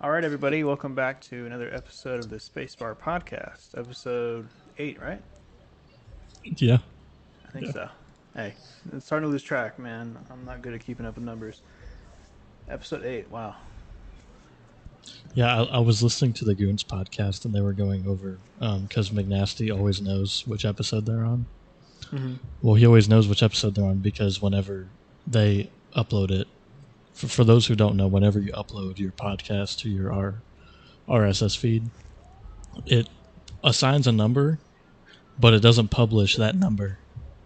All right, everybody, welcome back to another episode of the Spacebar Podcast, episode 8, right? Yeah, I think yeah, so. Hey, it's starting to lose track, man. I'm not good at keeping up with numbers. Episode 8, wow. yeah. I was listening to the Goons podcast, and they were going over because McNasty always knows which episode they're on. Mm-hmm. Well, he always knows which episode they're on because whenever they upload it, for those who don't know, whenever you upload your podcast to your RSS feed, it assigns a number, but it doesn't publish that number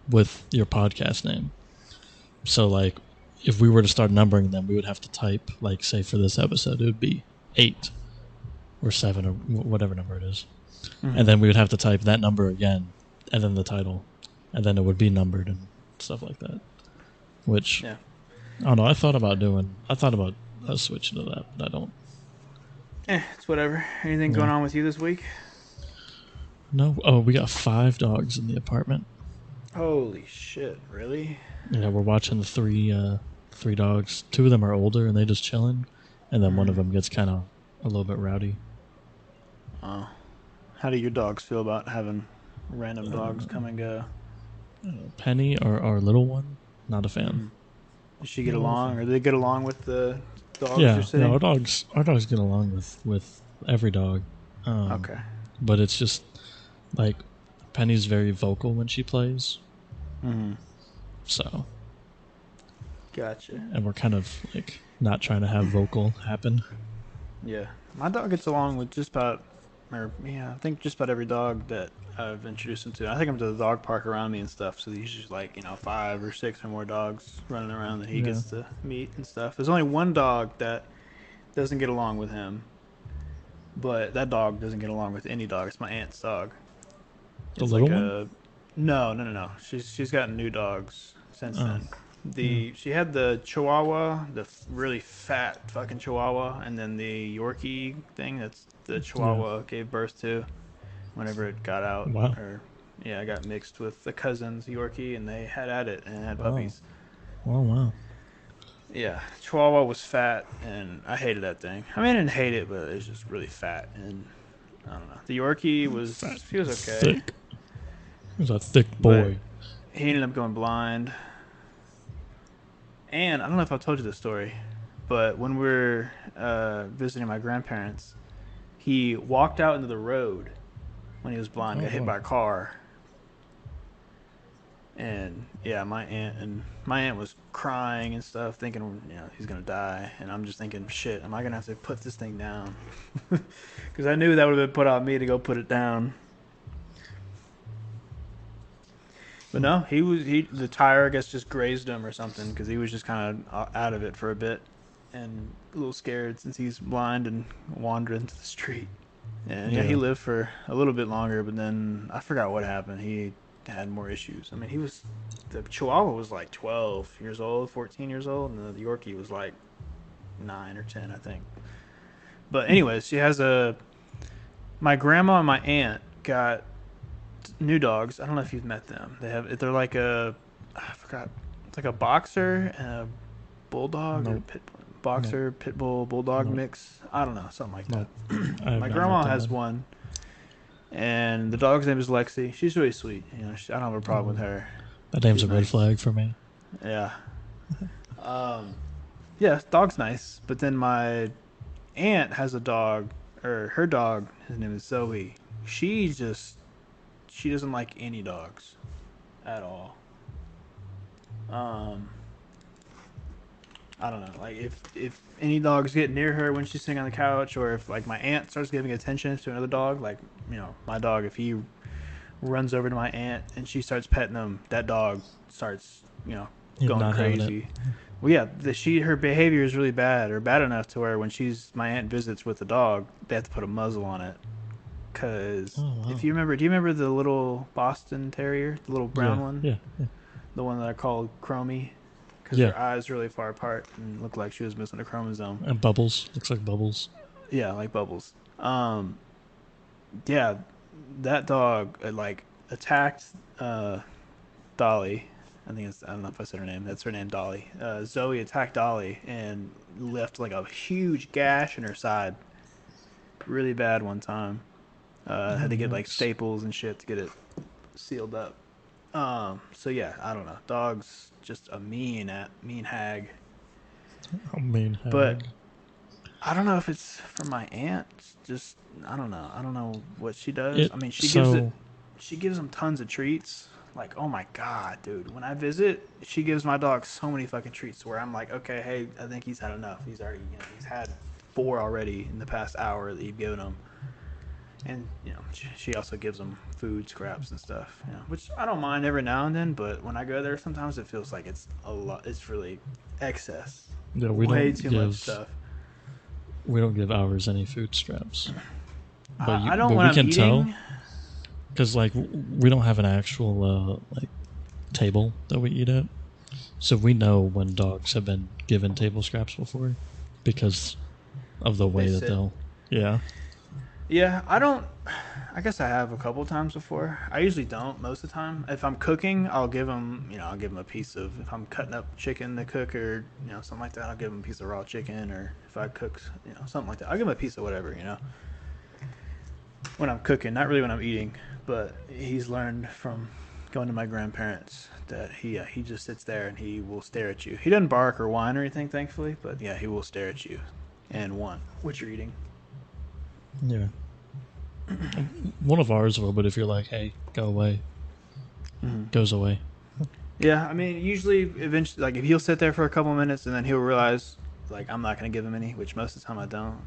with your podcast name. So, like, if we were to start numbering them, we would have to type, like, say for this episode, it would be 8 or 7 or whatever number it is. Mm-hmm. And then we would have to type that number again and then the title. And then it would be numbered and stuff like that. Which, Yeah. I don't know, I thought about switching to that, but I don't. It's whatever. Anything Yeah. going on with you this week? No. Oh, we got 5 dogs in the apartment. Holy shit, really? Yeah, we're watching the three dogs. 2 of them are older and they just chilling. And then one of them gets kind of a little bit rowdy. Oh. How do your dogs feel about having random dogs come and go? Penny, our little one, not a fan. Mm-hmm. Does she get Not a along, fan. or do they get along with the dogs you're Yeah, no, sitting? our dogs get along with every dog. Okay. But it's just like Penny's very vocal when she plays, Mm-hmm. so Gotcha. and we're kind of like not trying to have vocal happen. Yeah, my dog gets along with just about, or yeah, I think just about every dog that I've introduced him to. I think I'm to the dog park around me and stuff, so there's just like 5 or 6 or more dogs running around that he Yeah, gets to meet and stuff. There's only one dog that doesn't get along with him, but that dog doesn't get along with any dog. It's my aunt's dog. the It's little like one. a no. She's gotten new dogs since Oh, then. yeah. She had the Chihuahua, the really fat fucking Chihuahua, and then the Yorkie thing that's the Yeah. Chihuahua gave birth to whenever it got out, Wow. or yeah, it got mixed with the cousins Yorkie, and they had at it and had Wow. puppies. Wow. Wow. Yeah, Chihuahua was fat, and I hated that thing. I mean, I didn't hate it, but it was just really fat, and I don't know. The Yorkie Fat, he was okay, thick. He's a thick but boy. he ended up going blind. And I don't know if I told you this story, but when we were visiting my grandparents, he walked out into the road when he was blind, Oh got hit wow. by a car, and yeah, my aunt was crying and stuff, thinking he's gonna die, and I'm just thinking, shit, am I gonna have to put this thing down? Because I knew that would have been put on me to go put it down. But no, the tire I guess just grazed him or something because he was just kind of out of it for a bit and a little scared since he's blind and wandered into the street. And yeah, he Yeah. lived for a little bit longer, but then I forgot what happened. He had more issues. I mean, the Chihuahua was like 12 years old, 14 years old, and the Yorkie was like 9 or 10, I think. But anyways, my grandma and my aunt got new dogs. I don't know if you've met them. They're like I forgot. It's like a boxer and a bulldog or Nope. Nope. pit bull bulldog Nope. mix. I don't know, something like that. Nope. I have My not met grandma them has then. one, and the dog's name is Lexi. She's really sweet. I don't have a problem with Oh, her. that name's She's a red nice. flag for me. Yeah. Um. Yeah, dog's nice. But then my aunt has a dog, or her dog. His name is Zoe. She just she doesn't like any dogs at all. Um, I don't know. Like if any dogs get near her when she's sitting on the couch, or if like my aunt starts giving attention to another dog, like my dog, if he runs over to my aunt and she starts petting him, that dog starts He's going not having it. crazy. Well, yeah, her behavior is really bad, or bad enough to where when my aunt visits with the dog, they have to put a muzzle on it. Cause Oh if wow. you remember, do you remember the little Boston Terrier, the little brown Yeah. one? Yeah. Yeah. The one that I called Chromie, because Yeah. her eyes really far apart and looked like she was missing a chromosome. And Bubbles looks like Bubbles. Yeah, like Bubbles. Yeah, that dog like attacked Dolly, I don't know if I said her name. That's her name, Dolly. Zoe attacked Dolly and left like a huge gash in her side, really bad one time. Had Oh, to get like yikes. staples and shit to get it sealed up. So yeah, I don't know. Dog's just a mean hag. I mean, But hag. I don't know if it's from my aunt. Just I don't know. I don't know what she does. It, I mean, so, she gives them tons of treats. Like, oh my god, dude. When I visit, she gives my dog so many fucking treats where I'm like, okay, hey, I think he's had enough. He's already, he's had four already in the past hour that you've given him. And she also gives them food scraps and stuff, which I don't mind every now and then. But when I go there, sometimes it feels like it's a lot. It's really excess, yeah, way too much stuff. we don't give ours any food scraps. I don't But when we I'm can tell eating. because like we don't have an actual like table that we eat at, so we know when dogs have been given table scraps before because of the They way that sit. they'll. Yeah. Yeah, I don't. I guess I have a couple times before. I usually don't most of the time. If I'm cooking, I'll give them. I'll give them a piece of. If I'm cutting up chicken to cook or something like that, I'll give them a piece of raw chicken. Or if I cook, something like that, I'll give them a piece of whatever. When I'm cooking, not really when I'm eating. But he's learned from going to my grandparents that he just sits there and he will stare at you. He doesn't bark or whine or anything, thankfully. But yeah, he will stare at you and want what you're eating. Yeah. One of ours will, but if you're like, hey, go away, Mm-hmm. goes away. Yeah, I mean, usually, eventually, like if he'll sit there for a couple minutes and then he'll realize, like, I'm not gonna give him any, which most of the time I don't.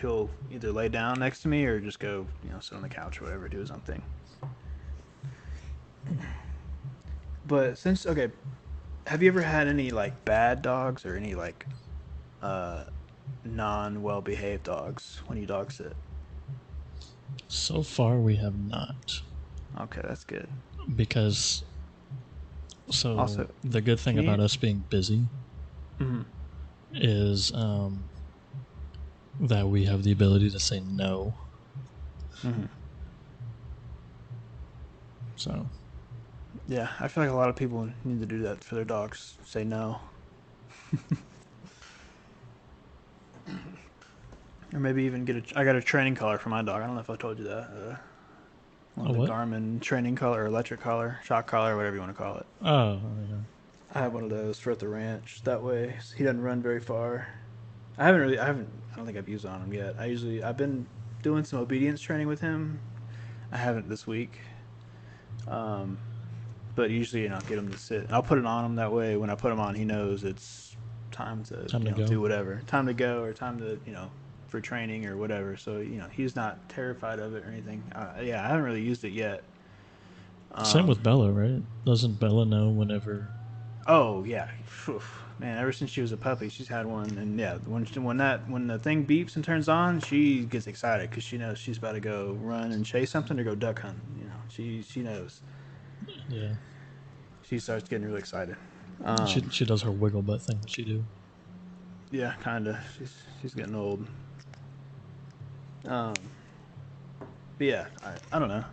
He'll either lay down next to me or just go, sit on the couch or whatever, do his own thing. But okay, have you ever had any like bad dogs or any like uh, non well behaved dogs when you dog sit? So far, we have not. Okay, that's good. Because, so, Also, the good thing can you? about us being busy Mm-hmm. is that we have the ability to say no. Mm-hmm. So, Yeah, I feel like a lot of people need to do that for their dogs. Say no. Or maybe even I got a training collar for my dog. I don't know if I told you that. One oh, of the what? Garmin training collar, or electric collar, shock collar, whatever you want to call it. Oh, yeah. I have one of those for at the ranch. That way, he doesn't run very far. I don't think I've used it on him yet. I've been doing some obedience training with him. I haven't this week. Um, but usually, get him to sit. I'll put it on him that way. When I put him on, he knows it's time to, Time to go. do whatever. Time to go or time to, for training or whatever. So, he's not terrified of it or anything. Yeah, I haven't really used it yet. Same Um, with Bella, right? Doesn't Bella know whenever. Oh yeah, man. Ever since she was a puppy, she's had one, and yeah, when the thing beeps and turns on, she gets excited because she knows she's about to go run and chase something or go duck hunt. She knows. Yeah. She starts getting really excited. She does her wiggle butt thing that she do. Yeah, kinda. She's getting old. Um, but yeah, I don't know.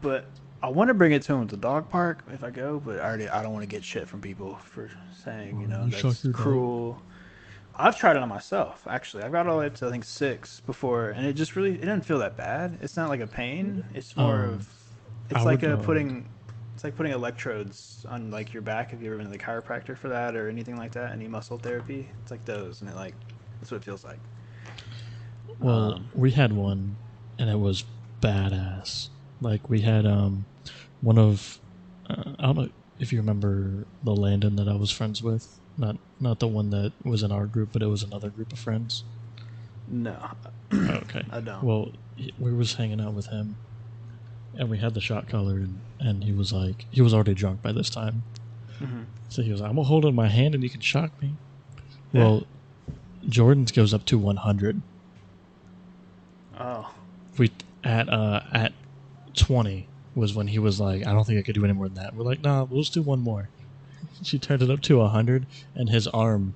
But I want to bring it to him at the dog park if I go, but I don't want to get shit from people for saying You shock that's your dog. cruel. I've tried it on myself actually. I've got all the way up to I think 6 before, and it doesn't feel that bad. It's not like a pain. It's more Um, of I it's like would. a putting it's like putting electrodes on like your back. Have you ever been to the chiropractor for that or anything like that? Any muscle therapy? It's like those, and that's what it feels like. Well, Um, we had one, and it was badass. Like we had one of I don't know if you remember the Landon that I was friends with. Not the one that was in our group, but it was another group of friends. no, Okay. I don't. Well, we was hanging out with him, and we had the shot collar, and he was like, he was already drunk by this time. Mm-hmm. So he was like, I'm gonna hold it in my hand, and you can shock me. Yeah. Well, Jordan's goes up to 100. Oh. We at 20 was when he was like, I don't think I could do any more than that. We're like, nah, we'll just do one more. She turned it up to 100, and his arm,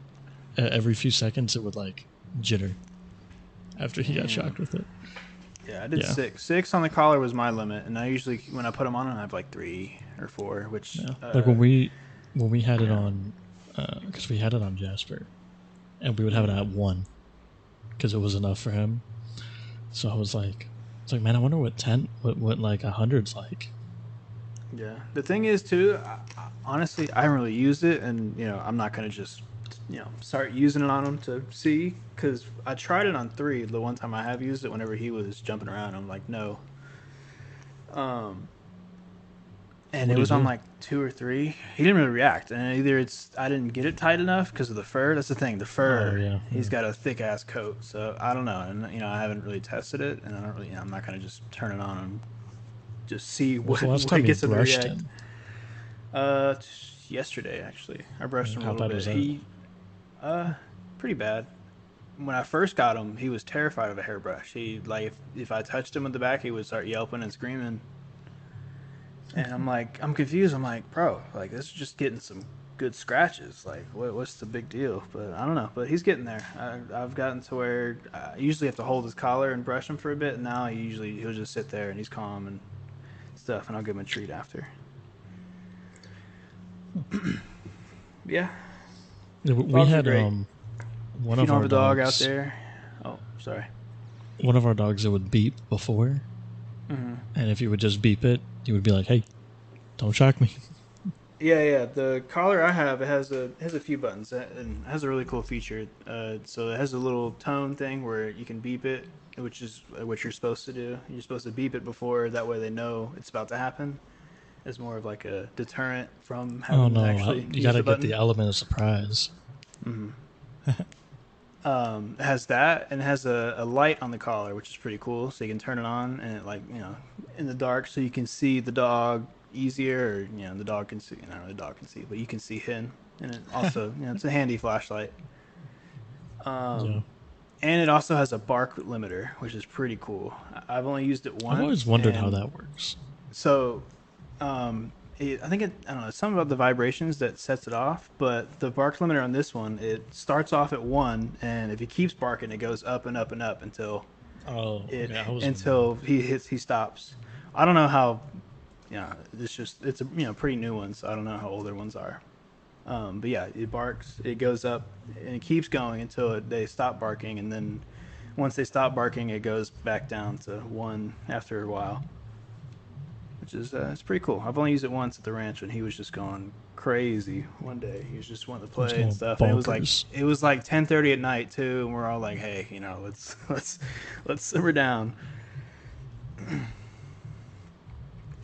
every few seconds, it would like jitter after he got Damn. shocked with it. Yeah, I did Yeah, six. Six on the collar was my limit, and I usually when I put them on, I have like 3 or 4, which yeah. Like when we had it yeah. on, because we had it on Jasper, and we would have it Mm. at 1 because it was enough for him. So I was like, it's like, man, I wonder what 10, what like 100's like. Yeah. The thing is, too, honestly, I haven't really used it, and I'm not gonna just start using it on him to see because I tried it on 3 the one time I have used it. Whenever he was jumping around, I'm like, no. Um, and What it do you was on do? like 2 or 3. He didn't really react, and either it's I didn't get it tight enough because of the fur. That's the thing, the Oh fur. yeah, He's yeah. got a thick ass coat, so I don't know, and I haven't really tested it, and I don't really, I'm not gonna just turn it on and just see When's what the last what time you gets him to brushed react. him? Uh, Yesterday actually, I brushed him a How little bad was bit. that? Uh, Pretty bad. When I first got him, he was terrified of a hairbrush. He like if I touched him in the back, he would start yelping and screaming. And I'm like, I'm confused. I'm like, bro, like this is just getting some good scratches. Like, what's the big deal? But I don't know. But he's getting there. I've gotten to where I usually have to hold his collar and brush him for a bit. And now he'll just sit there and he's calm and stuff, and I'll give him a treat after. Yeah, Yeah, we dogs are had great. one If you of don't have our a dog out dogs, there, oh, sorry. one of our dogs that would beep before, Mm-hmm. and if you would just beep it, you would be like, "Hey, don't shock me." Yeah, yeah. The collar I have, it has a few buttons and it has a really cool feature. So it has a little tone thing where you can beep it, which is what you're supposed to do. You're supposed to beep it before, that way they know it's about to happen. It's more of like a deterrent from Oh having to no, actually you use gotta the get the button. element of surprise. Mm-hmm. It has that and it has a light on the collar, which is pretty cool. So you can turn it on and it like in the dark, so you can see the dog easier. Or the dog can see. Not really the dog can see, but you can see him. And it also it's a handy flashlight. Yeah, Um, and it also has a bark limiter, which is pretty cool. I've only used it I've always once, wondered how and that works. so I think I don't know, something about the vibrations that sets it off. But the bark limiter on this one, it starts off at 1, and if he keeps barking, it goes up and up and up until Oh, it okay, I was wondering. until he stops. I don't know how. It's a pretty new one, so I don't know how older ones are. But yeah, it barks, it goes up, and it keeps going until they stop barking, and then once they stop barking, it goes back down to 1 after a while, which is it's pretty cool. I've only used it once at the ranch when he was just going crazy one day. He was just wanting to I was play and going stuff, and it was like bonkers. 10:30 at night too, and we're all like, hey, let's simmer down.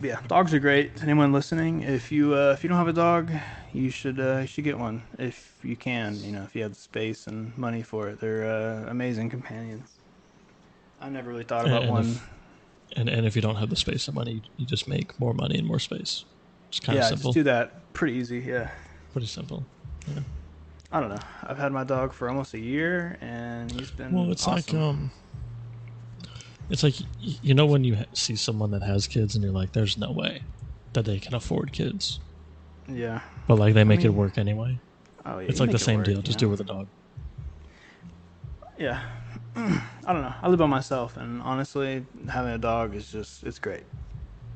But yeah, dogs are great. Anyone listening, if you don't have a dog, you should get one if you can. If you have the space and money for it, they're amazing companions. I never really thought And, about and one. if and if you don't have the space and money, you just make more money and more space. It's kind of Yeah, just simple. do that. Pretty easy. Yeah. Pretty simple. Yeah. I don't know. I've had my dog for almost a year, and he's Well, been awesome. it's like you know when you see someone that has kids and you're like, there's no way that they can afford kids, Yeah. but like they I make it mean, work anyway. oh yeah, It's you like the make it same work. deal. Just do it with a dog. Yeah. I don't know. I live by myself, and honestly, having a dog is it's great.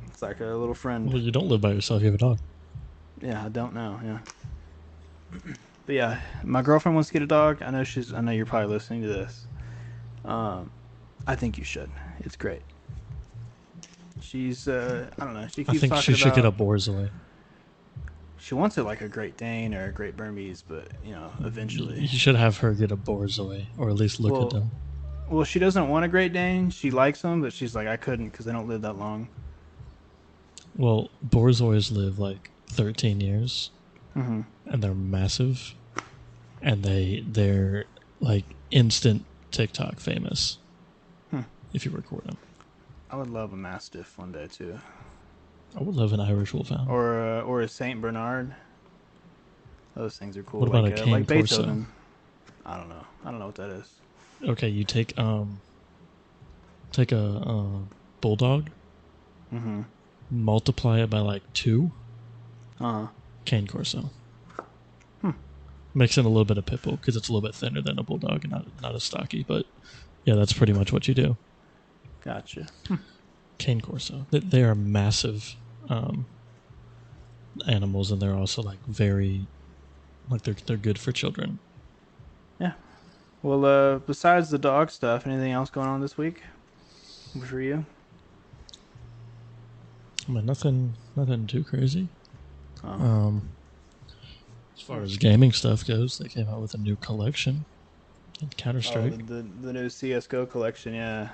It's like a little friend. Well, you don't live by yourself. You have a dog. Yeah, I don't know. Yeah. But yeah, my girlfriend wants to get a dog. I know you're probably listening to this. Um, I think you should. It's great. I don't know. She I keeps think talking she should get a about Borzoi. she wants it like a Great Dane or a Great Burmese, but You eventually. should have her get a Borzoi, or at least look at Well, them. well, she doesn't want a Great Dane. She likes them, but she's like, I couldn't because they don't live that long. Well, Borzois live like 13 years, Mm-hmm. and they're massive, and they're like instant TikTok famous Hmm. if you record them. I would love a Mastiff one day too, I would love an Irish Wolfhound. or a Saint Bernard. Those things are What cool, about a cane like corso? Beethoven. I don't know. I don't know what that is. Okay, you take a bulldog, Mm-hmm. multiply it by like 2, Uh huh. cane corso. Hmm. Mix in a little bit of pit bull because it's a little bit thinner than a bulldog and not as stocky. But yeah, that's pretty much what you do. Gotcha. Cane corso. They are massive animals, and they're also like very like they're good for children. Yeah. Well, besides the dog stuff, anything else going on this week for you? I mean, nothing too crazy. Oh, Um, as far as gaming stuff goes, they came out with a new collection in Counter oh, Strike. the new CS:GO collection. Yeah.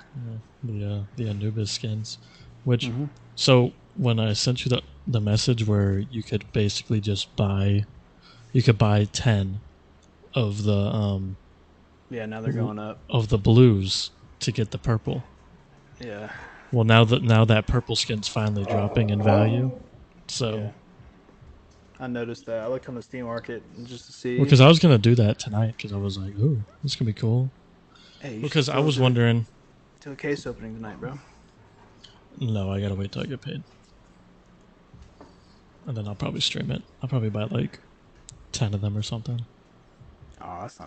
Yeah, the Anubis skins, which Mm-hmm. so when I sent you the message where you could basically just buy, you could buy 10 of the Yeah. Now they're going up. of the blues to get the purple. Yeah. Well, now that purple skin's finally dropping in value. So, Yeah. I noticed that. I looked on the Steam market just to see. because I was gonna do that tonight, because I was like, "Ooh, this can be cool." Hey, you should Because I still was wondering, do a case opening tonight, bro. no, I gotta wait till I get paid, and then I'll probably stream it. I'll probably buy like 10 of them or something. Oh, that's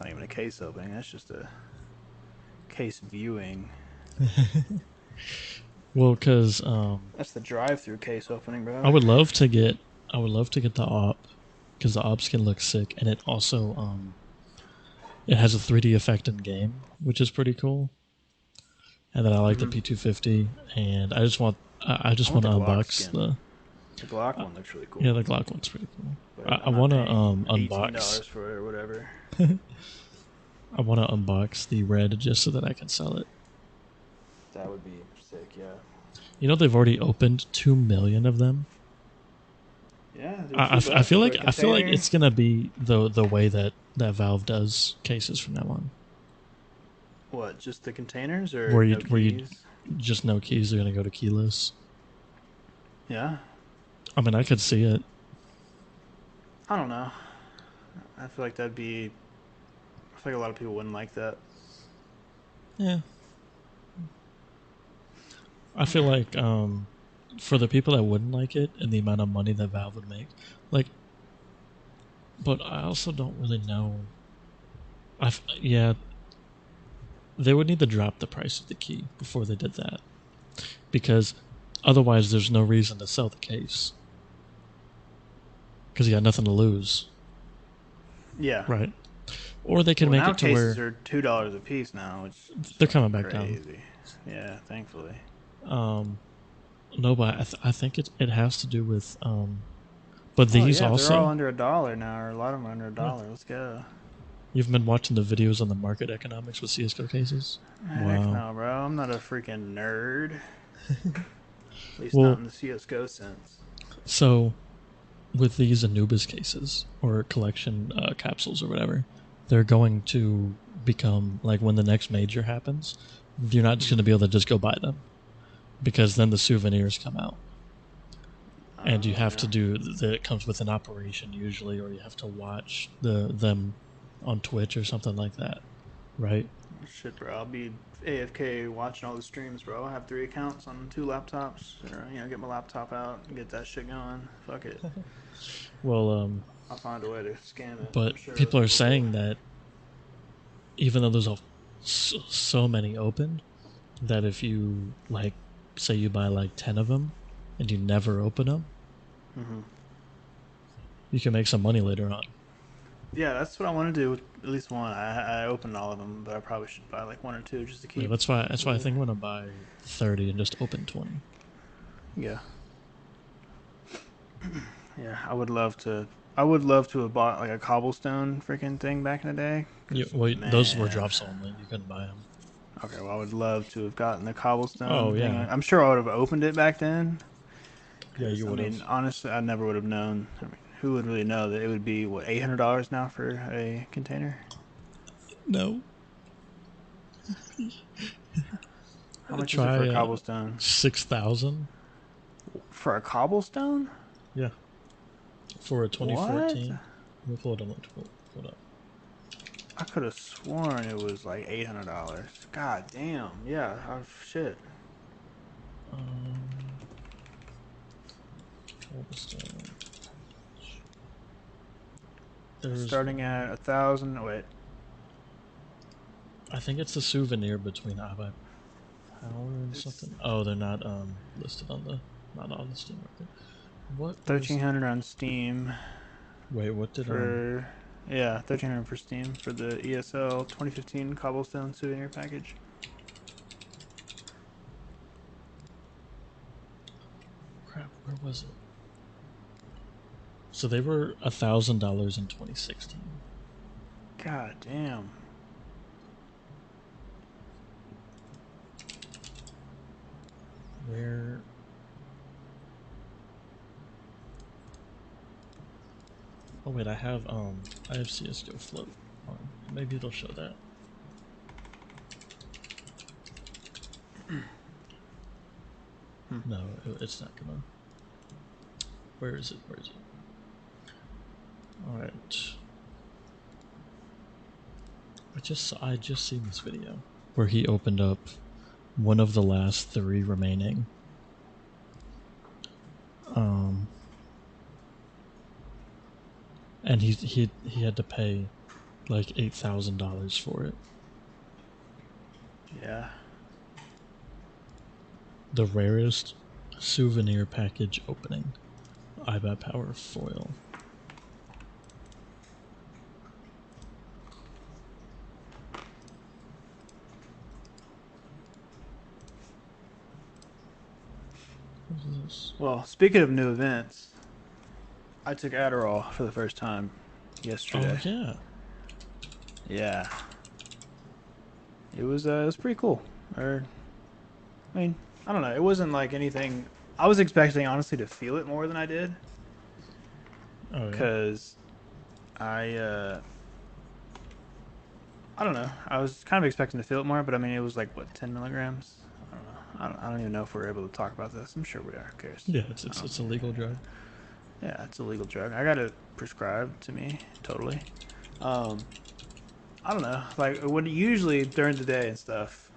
not even a case opening. That's just a case viewing. Well, because That's the drive-through case opening, I bro. would love to get, I would love to get the op, because the op skin looks sick, and it also it has a 3D effect in game, which is pretty cool. And then I like the Mm-hmm. P250, and I I just want want to the Glock unbox skin. the The Glock uh, one looks really yeah, cool, the Glock one's pretty cool. but I I'm not want to paying unbox. $18 for it or whatever. I want to unbox the red just so that I can sell it. That would be sick. Yeah. You know they've already opened 2 million of them. Yeah, they're I, I, $2 I feel for like a I feel like container. it's gonna be the way that Valve does cases from now on, What? Just the containers or where you no where you keys? just no keys. They're gonna go to keyless. Yeah. I mean, I could see it. I don't know. I feel like that'd be. I feel like a lot of people wouldn't like that. Yeah, I feel like for the people that wouldn't like it and the amount of money that Valve would make, like, but I also don't really know. Yeah, they would need to drop the price of the key before they did that, because otherwise there's no reason to sell the case because you got nothing to lose, Yeah. right? Or they can Well, make now it to cases where are $2 a piece now, which is they're coming fucking back down. crazy. Yeah, thankfully. Um, no, but I think it has to do with but Oh these yeah, they're all also, under $1 now, or a lot of them are under a yeah. dollar. Let's go. You've been watching the videos on the market economics with CS:GO cases. Heck Wow. no, bro. I'm not a freaking nerd. At least not Well, in the CS:GO sense. so with these Anubis cases or collection capsules or whatever, they're going to become like when the next major happens, you're not just going Mm-hmm. to be able to just go buy them because then the souvenirs come out. And you Oh have to yeah. do it comes with an operation usually, or you have to watch them on Twitch or something like that, right? Shit, bro. I'll be AFK watching all the streams, bro. I have 3 accounts on 2 laptops. Or, get my laptop out and get that shit going. Fuck it. Well, I'll find a way to scam it. but I'm sure people are people will. saying that even though there's so many open, that if you like, say you buy like 10 of them and you never open them, Mm-hmm. you can make some money later on. Yeah, that's what I want to do with at least one. I opened all of them, but I probably should buy like one or two just to Yeah, keep. that's why I think I'm gonna buy 30 and just open 20. Yeah. Yeah, I would love to. I would love to have bought like a cobblestone freaking thing back in the day. Yeah, Cause well, those were man, drops only. You couldn't buy them. okay, well I would love to have gotten the Oh cobblestone thing. yeah, I'm sure I would have opened it back then. yeah, Cause you I would have. mean, honestly, I never would have known. I mean, who would really know that it would be what $800 now for a container? No, How much is it for try a cobblestone? 6,000. For a cobblestone? Yeah, for a What? 2014. Let me pull it up. Hold up. I could have sworn it was like $800. God damn. Yeah. Oh, shit. Um, Cobblestone. There's Starting at 1,000. Wait. I think it's the souvenir between. Power and It's something. Oh, they're not listed on the not on the Steam market. What was? 1,300 on Steam Wait, what did for, yeah, 1,300 for Steam for the ESL 2015 Cobblestone souvenir package. crap? Where was it? So they were $1,000 in 2016. God damn. Where? Oh wait, I have CS:GO float on. Maybe it'll show that. No, it's not gonna. Where is it? Where is it? All right. I just seen this video where he opened up one of the last 3 remaining. And he had to pay like $8,000 for it. Yeah. The rarest souvenir package opening. iBat Power foil. What is this? Well, speaking of new events, I took Adderall for the first time Oh yesterday. yeah. Yeah. It was pretty cool. Or, I mean, I don't know. It wasn't like anything. I was expecting honestly to feel it more than I did, Oh yeah. because I I don't know. I was kind of expecting to feel it more, but I mean, it was like what, 10 milligrams. I don't know. I don't even know if we're able to talk about this. I'm sure we are. Who cares? Yeah, I don't it's a legal drug. Yeah, it's a legal drug. I got it prescribed to me totally. Um, I don't know. Like, what usually during the day and stuff,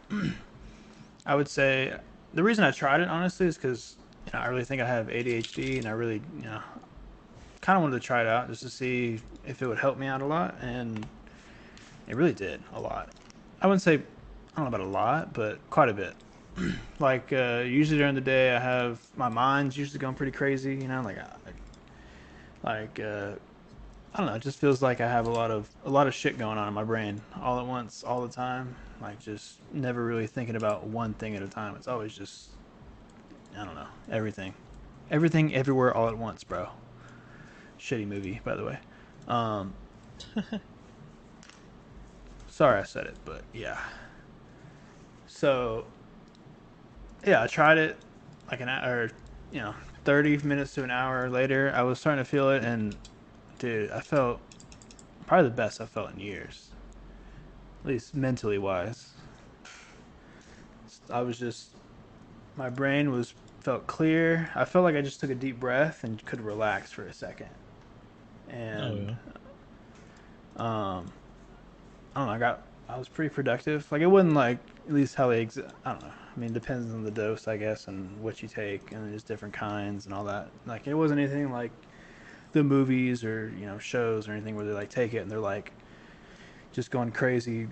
I would say the reason I tried it honestly is because I really think I have ADHD, and I really kind of wanted to try it out just to see if it would help me out a lot, and it really did a lot. I wouldn't say, I don't know about a lot, but quite a bit. Like usually during the day, I have my mind's usually going pretty crazy. Like I don't know. It just feels like I have a lot of shit going on in my brain all at once, all the time. Like just never really thinking about one thing at a time. It's always just, I don't know, everything, everywhere, all at once, bro. Shitty movie, by the way. Um, Sorry I said it, but yeah. So yeah, I tried it like an hour, you know, 30 minutes to an hour later. I was starting to feel it, and dude, I felt probably the best I felt in years, at least mentally wise. I was just, my brain was felt clear. I felt like I just took a deep breath and could relax for a second. Oh And yeah. um, I don't know. I was pretty productive. Like it wasn't like at least how they I don't know. I mean, it depends on the dose, I guess, and what you take, and there's different kinds and all that. Like it wasn't anything like the movies or shows or anything where they like take it and they're like just going crazy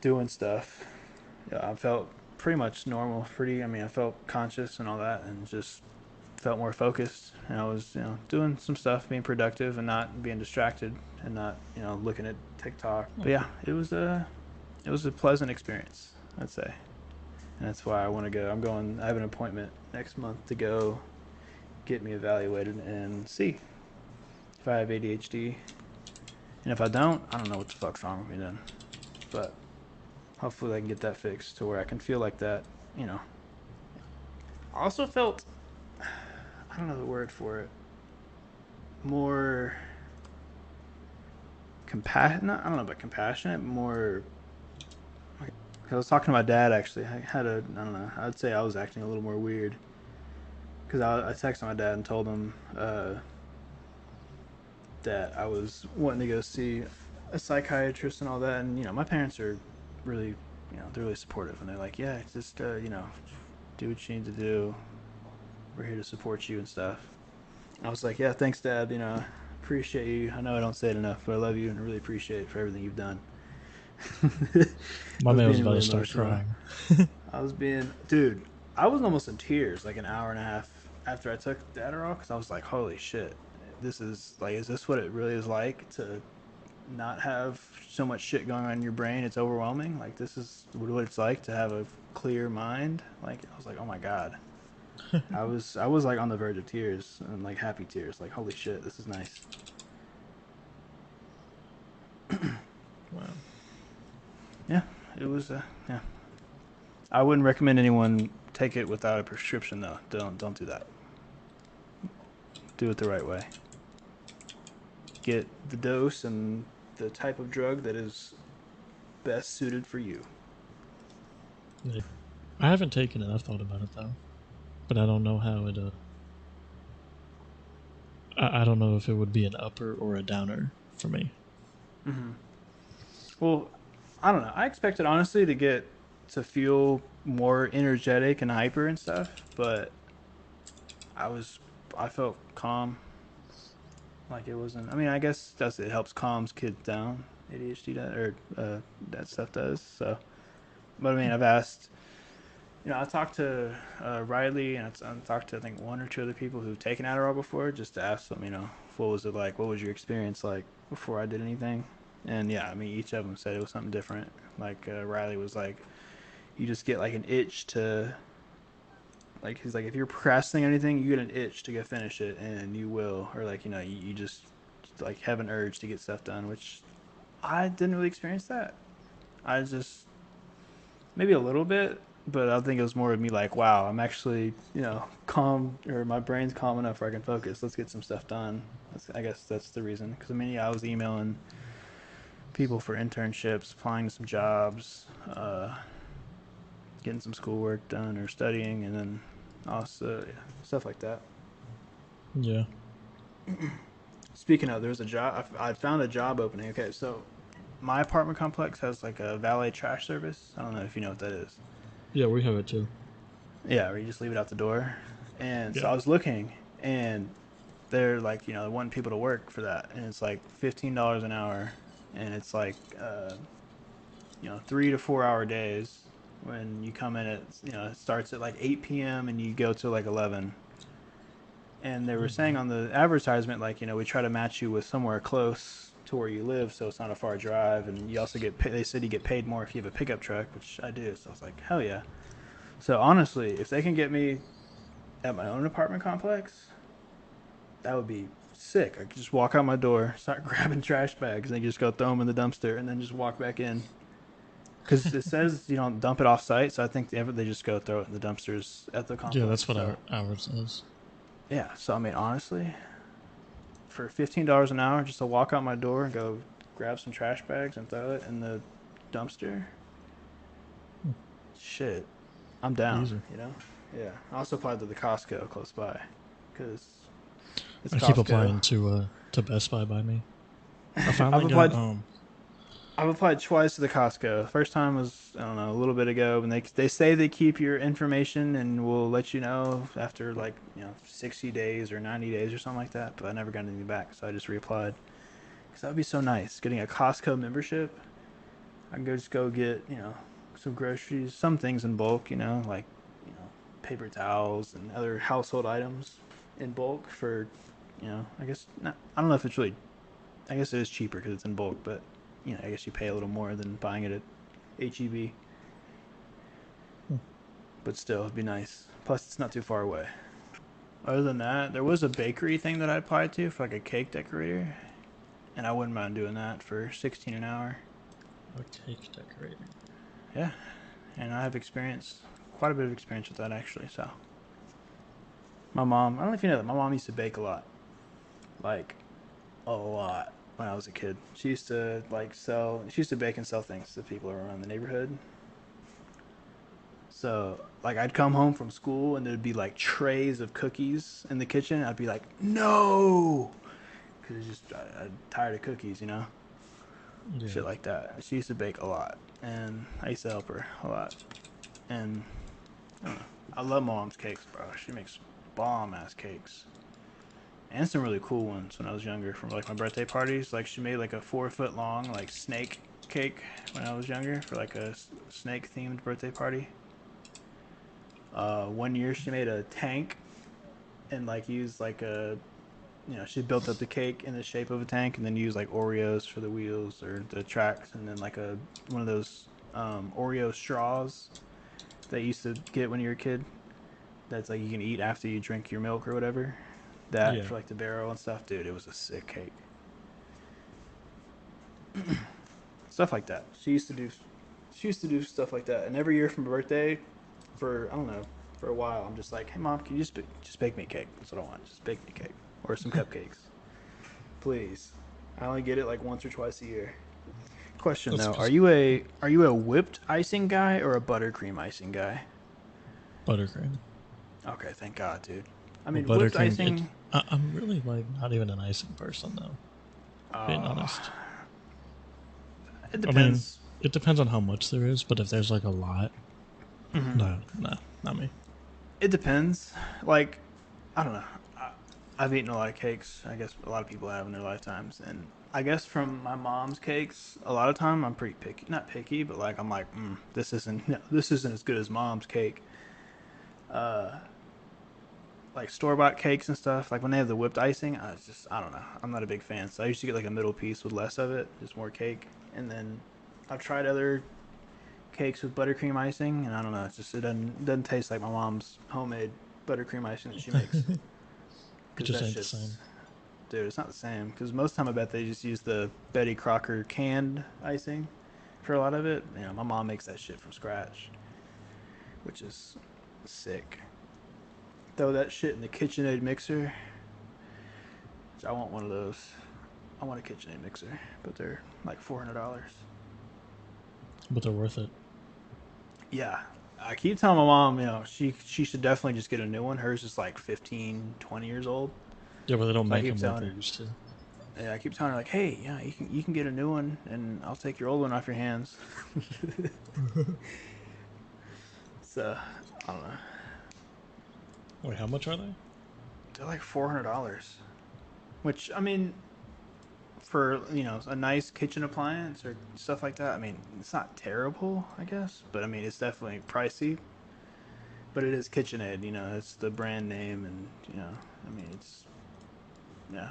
doing stuff. Yeah, I felt pretty much normal. Pretty. I mean, I felt conscious and all that, and just felt more focused. And I was doing some stuff, being productive, and not being distracted, and not looking at TikTok. But yeah, it was a pleasant experience, I'd say, and that's why I want to go. I'm going. I have an appointment next month to go get me evaluated and see if I have ADHD. And if I don't know what the fuck's wrong with me then. But hopefully I can get that fixed to where I can feel like that, you know. I also felt, I don't know the word for it, more compassionate. I don't know about compassionate, more. Cause I was talking to my dad actually. I had I don't know, I'd say I was acting a little more weird. Because I texted my dad and told him that I was wanting to go see a psychiatrist and all that. And, my parents are really, they're really supportive. And they're like, yeah, just, do what you need to do. We're here to support you and stuff. I was like, yeah, thanks, Dad. Appreciate you. I know I don't say it enough, but I love you and I really appreciate it for everything you've done. My I was man was being about really to start emotional. crying. Dude, I was almost in tears like an hour and a half after I took the Adderall because I was like, holy shit, this is like, is this what it really is like to not have so much shit going on in your brain? It's overwhelming. Like, this is what it's like to have a clear mind. Like, I was like, oh my god. I was like on the verge of tears and like happy tears. Like, holy shit, this is nice. Wow. Yeah, it was. Yeah, I wouldn't recommend anyone take it without a prescription though. Don't do that. Do it the right way. Get the dose and the type of drug that is best suited for you. Yeah. I haven't taken it. I've thought about it though, but I don't know how it. I don't know if it would be an upper or a downer for me. Mm-hmm. Well, I don't know. I expected honestly to feel more energetic and hyper and stuff, but I was I felt calm. Like it wasn't. I mean, I guess it helps calms kids down. ADHD does, or that stuff does. So, but I mean, I've asked. I talked to Riley and I've talked to I think one or two other people who've taken Adderall before, just to ask them, what was it like? What was your experience like before I did anything? And yeah, I mean, each of them said it was something different. Like Riley was like, you just get like an itch to, like he's like, if you're procrastinating anything, you get an itch to go finish it, and you will, or like you just like have an urge to get stuff done, which I didn't really experience that. I just maybe a little bit, but I think it was more of me like, wow, I'm actually, calm, or my brain's calm enough where I can focus. Let's get some stuff done. I guess that's the reason. Because I mean, yeah, I was emailing people for internships, applying to some jobs, getting some schoolwork done or studying, and then also yeah, stuff like that. Yeah. Speaking of, there's a job. I found a job opening. Okay, so my apartment complex has like a valet trash service. I don't know if you know what that is. Yeah, we have it too. Yeah, where you just leave it out the door. And so Yeah. I was looking, and they're like, they want people to work for that, and it's like $15 an hour, and it's like, 3 to 4 hour days. When you come in at, it starts at like 8 p.m. and you go to like 11. And they were Oh saying wow. on the advertisement, like, we try to match you with somewhere close to where you live, so it's not a far drive, and you also get paid. They said you get paid more if you have a pickup truck, which I do. So I was like, hell yeah. So honestly, if they can get me at my own apartment complex, that would be sick. I could just walk out my door, start grabbing trash bags, and then just go throw them in the dumpster, and then just walk back in. Because it says you don't dump it off site, so I think they just go throw it in the dumpsters at the Yeah, that's complex. what So ours is. yeah, so I mean, honestly, for $15 an hour, just to walk out my door and go grab some trash bags and throw it in the dumpster, Hmm. shit, I'm down. Easy. Yeah. I also applied to the Costco close by, because it's I keep Costco. applying to Best Buy by me. I I've finally got applied I've applied twice to the Costco. First time was, I don't know, a little bit ago, and they say they keep your information and will let you know after like 60 days or 90 days or something like that. But I never got anything back, so I just reapplied because that would be so nice getting a Costco membership. I can just go get some groceries, some things in bulk, like paper towels and other household items in bulk for I guess not, I don't know if it's really, I guess it is cheaper because it's in bulk, but I guess you pay a little more than buying it at HEB. hmm, But still, it'd be nice. Plus, it's not too far away. Other than that, there was a bakery thing that I applied to for like a cake decorator, and I wouldn't mind doing that for 16 an hour. a cake decorator. Yeah, and I have experience, quite a bit of experience with that actually. So my mom, I don't know if you know that, my mom used to bake a lot, like a lot when I was a kid. She used to she used to bake and sell things to people around the neighborhood. So like I'd come home from school and there'd be like trays of cookies in the kitchen. I'd be like, no, because it's just I'm tired of cookies. Yeah. Shit like that. She used to bake a lot, and I used to help her a lot. And I don't know, I love my mom's cakes, bro. She makes bomb ass cakes and some really cool ones when I was younger from like my birthday parties. Like she made like a 4 foot long like snake, cake when I was younger for like a snake themed birthday party. One year she made a tank and like used like a she built up the cake in the shape of a tank and then used like Oreos for the wheels or the tracks and then like a one of those Oreo straws that you used to get when you were a kid. That's like you can eat after you drink your milk or whatever. That Yeah. for like the barrel and stuff, dude. It was a sick cake. Stuff like that. She used to do stuff like that, and every year for my birthday, for I don't know, for a while, I'm just like, hey mom, can you just bake me a cake? That's what I want. Just bake me a cake or some cupcakes, please. I only get it like once or twice a year. Question That's though, because are you a whipped icing guy or a buttercream icing guy? buttercream. Okay, thank God, dude. I Well, mean, whipped buttercream. icing. I'm really like not even an icing person though. Being Uh, honest. it I mean, depends. it depends on how much there is, but if there's like a lot, Hmm. no, no, not me. It depends. Like, I don't know. I've eaten a lot of cakes. I guess a lot of people have in their lifetimes, and I guess from my mom's cakes, a lot of time I'm pretty picky. Not picky, but like I'm like, this isn't this isn't as good as mom's cake. Uh, like store bought cakes and stuff. Like when they have the whipped icing, I don't know. I'm not a big fan. So I used to get like a middle piece with less of it, just more cake, and then I've tried other cakes with buttercream icing, and I don't know. It's just it doesn't taste like my mom's homemade buttercream icing that she makes. It Because just that ain't the same. shit's dude, it's not the same. Because most of the time I bet they just use the Betty Crocker canned icing for a lot of it. My mom makes that shit from scratch, which is sick. Throw that shit in the KitchenAid mixer. I want one of those. I want a KitchenAid mixer, but they're like $400. But they're worth it. Yeah, I keep telling my mom, she should definitely just get a new one. Hers is like 15, 20 years old. Yeah, but they don't So I make keep them like telling they her, used to. yeah, I keep telling her like, hey, yeah, you can get a new one, and I'll take your old one off your hands. So I don't know. Wait, how much are they? They're like $400, which I mean, for a nice kitchen appliance or stuff like that. I mean, it's not terrible, I guess, but I mean, it's definitely pricey. But it is KitchenAid, it's the brand name, and I mean, it's yeah.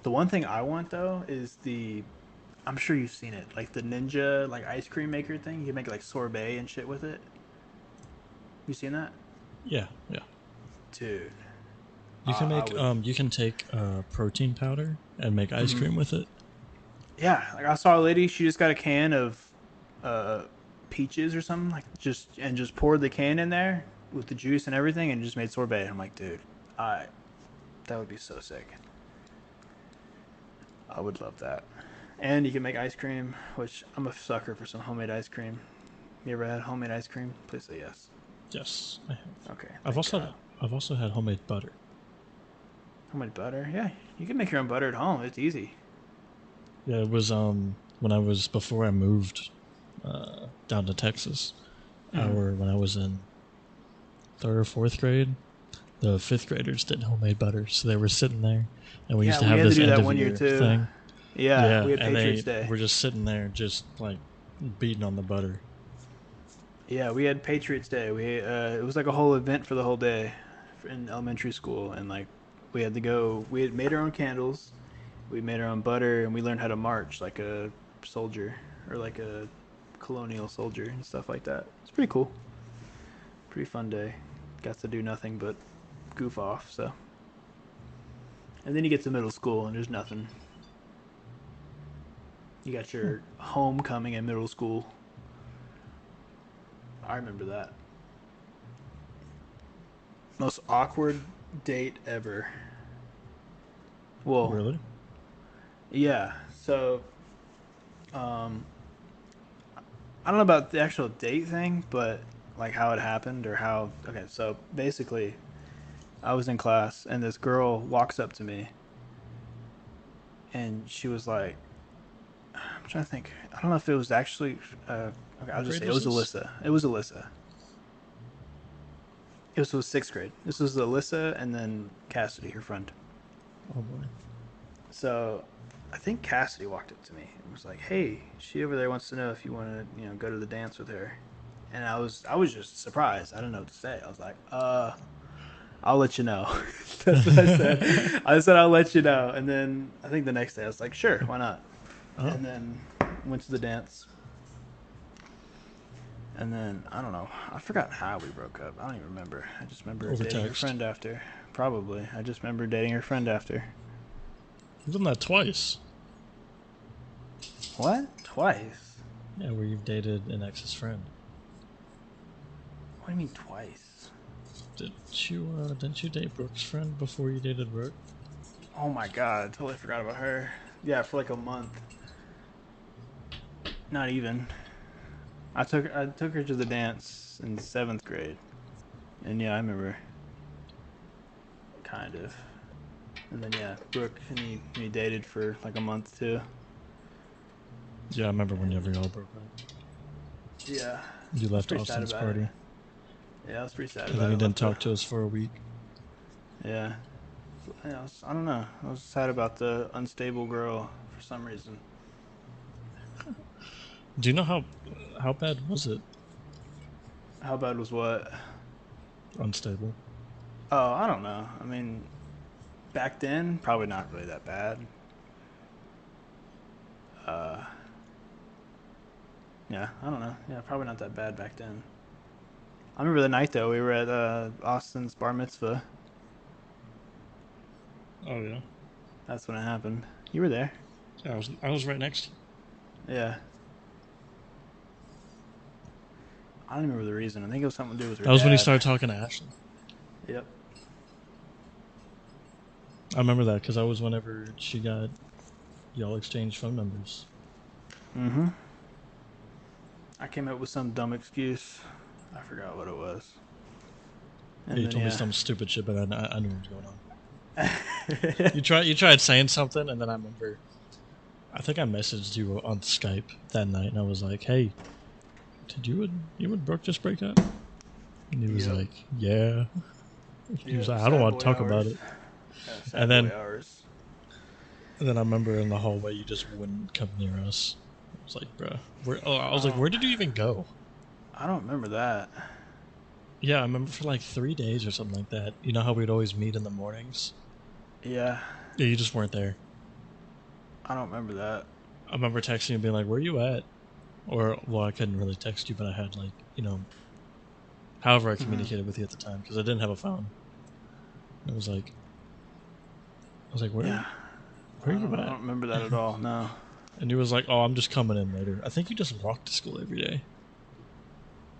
The one thing I want though is the I'm sure you've seen it, like the Ninja like ice cream maker thing. You can make like sorbet and shit with it. You seen that, Yeah, yeah. dude? You can I make would. you can take protein powder and make ice Mhm. cream with it. Yeah, like I saw a lady. She just got a can of uh, peaches or something, like just poured the can in there with the juice and everything, and just made sorbet. I'm like, dude, I that would be so sick. I would love that. And you can make ice cream, which I'm a sucker for some homemade ice cream. You ever had homemade ice cream? Please say yes. Yes, I have. Okay, I've thank also God. I've also had homemade butter. Homemade butter? Yeah, you can make your own butter at home. It's easy. Yeah, it was when I was before I moved down to Texas. Mm-hmm. When I was in third or fourth grade, the fifth graders did homemade butter, so they were sitting there, and we used Yeah, to we have had to this do end that of one year year too. thing. Yeah, Yeah, we had and Patriots they Day. were just sitting there, just like beating on the butter. Yeah, we had Patriots Day. It was like a whole event for the whole day in elementary school, and like we had to go. We had made our own candles. We made our own butter, and we learned how to march like a soldier or like a colonial soldier and stuff like that. It's pretty cool. Pretty fun day. Got to do nothing but goof off. So, and then you get to middle school, and there's nothing. You got Hmm. your homecoming in middle school. I remember that. Most awkward date ever. Well, Really? yeah. So, um, I don't know about the actual date thing, but like how it happened or how. Okay, so basically, I was in class and this girl walks up to me and she was like, I'm trying to think. I don't know if it was actually. Okay, I'll What just grade say it was was this? Alyssa. It was Alyssa. It was sixth grade. This was Alyssa and then Cassidy, her friend. Oh boy. So I think Cassidy walked up to me and was like, "Hey, she over there wants to know if you want to, go to the dance with her." And I was just surprised. I didn't know what to say. I was like, I'll let you know." That's what I said. I said I'll let you know. And then I think the next day I was like, "Sure, why not?" Oh, And then went to the dance. And then I don't know. I forgot how we broke up. I don't even remember. I just remember over dating her text. friend after. Probably. I just remember dating her friend after. You've done that twice. What? Twice? Yeah, where you've dated an ex's friend. What do you mean twice? Didn't you date Brooke's friend before you dated Brooke? Oh my god, I totally forgot about her. Yeah, for like a month. Not even. I took her to the dance in 7th grade. And yeah, I remember. Kind of. And then yeah, Brooke and he dated for like a month too. Yeah, I remember And whenever y'all broke up. yeah, You I was left pretty sad Austin's about it. party. Yeah, I was pretty sad And then about he it. didn't Left the talk to us for a week. yeah. Yeah, I don't know. I was sad about the unstable girl for some reason. Do you know how bad was it? How bad was what? Unstable. Oh, I don't know. I mean, back then, probably not really that bad. Uh, yeah, I don't know. Yeah, probably not that bad back then. I remember the night though. We were at Austin's bar mitzvah. Oh yeah. That's when it happened. You were there. Yeah, I was right next to you. Yeah. I don't remember the reason. I think it was something to do with her That was when he dad. started talking to Ashley. Yep. I remember that because I was whenever she got y'all exchanged phone numbers. Mm-hmm. I came up with some dumb excuse. I forgot what it was. Yeah, And you then told me yeah. some stupid shit, but I knew what was going on. You tried saying something, and then I remember. I think I messaged you on Skype that night, and I was like, "Hey, did you and Brooke just break up?" And he was Yep. like, "Yeah." He was Yep. like, "I don't Sad want to boy talk about hours. it." Yeah, And sad boy then hours. and then I remember in the hallway you just wouldn't come near us. I was like, "Bruh, where?" Oh, I was I like, don't. "Where did you even go?" I don't remember that. Yeah, I remember for like 3 days or something like that. You know how we'd always meet in the mornings? Yeah. Yeah, you just weren't there. I don't remember that. I remember texting you and being like, "Where you at?" Or well, I couldn't really text you, but I had like however I Mm-hmm. communicated with you at the time because I didn't have a phone. It was like I was like, Yeah. where are you I at? don't remember that at all. No. And he was like, "Oh, I'm just coming in later." I think you just walked to school every day,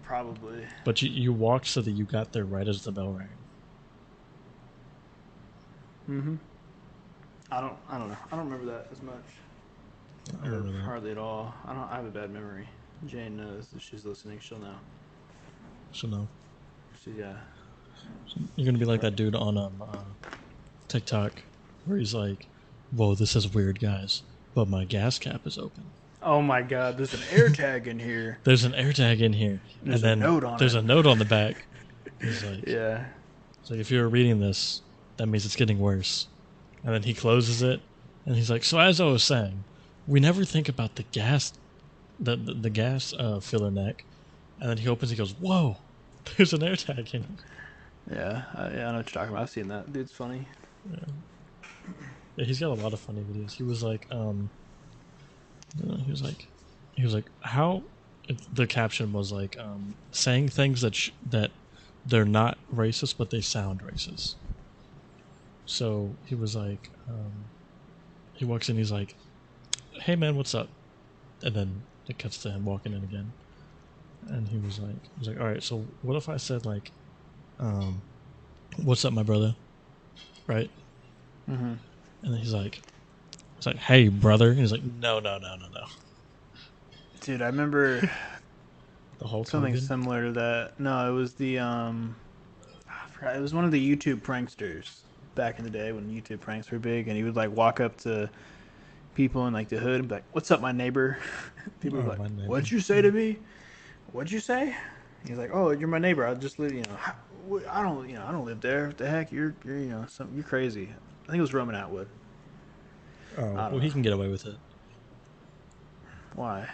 Probably. but you walked so that you got there right as the bell rang. Mm-hmm. I don't know. I don't remember that as much. I Or remember that. hardly at all. I have a bad memory. Jane knows if she's listening, she'll know. So no, Yeah. you're gonna be She's like right. that dude on TikTok where he's like, "Whoa, this is weird, guys, but my gas cap is open. Oh my god, there's an air tag in here. There's an air tag in here, and There's a then note on there's it. a note on the back." He's like, Yeah. "It's like if you're reading this, that means it's getting worse." And then he closes it, and he's like, "So as I was saying, we never think about the gas, the gas filler neck." And then he opens, he goes, "Whoa, there's an air tag in it." Yeah. Yeah, I know what you're talking about. I've seen that. Dude's funny. Yeah. Yeah, he's got a lot of funny videos. He was like, he was like, how? The caption was like, saying things that they're not racist, but they sound racist. So he was like, he walks in, he's like, "Hey man, what's up?" And then it cuts to him walking in again, and he was like, "All right, so what if I said like, um, what's up, my brother?" Right? Mm-hmm. And then it's like, "Hey, brother." And he's like, "No, no, no, no, no." Dude, I remember The Hulk something Hogan. similar to that. No, it was the I forgot. It was one of the YouTube pranksters back in the day when YouTube pranks were big, and he would like walk up to people in like the hood and be like, "What's up, my neighbor?" People would be Oh, like, my neighbor. "What'd you say to me? What'd you say?" He's like, "Oh, you're my neighbor. I just live. I don't. I don't live there. What the heck? You're. You're crazy." I think it was Roman Atwood. Oh, I don't well, know he can get away with it why.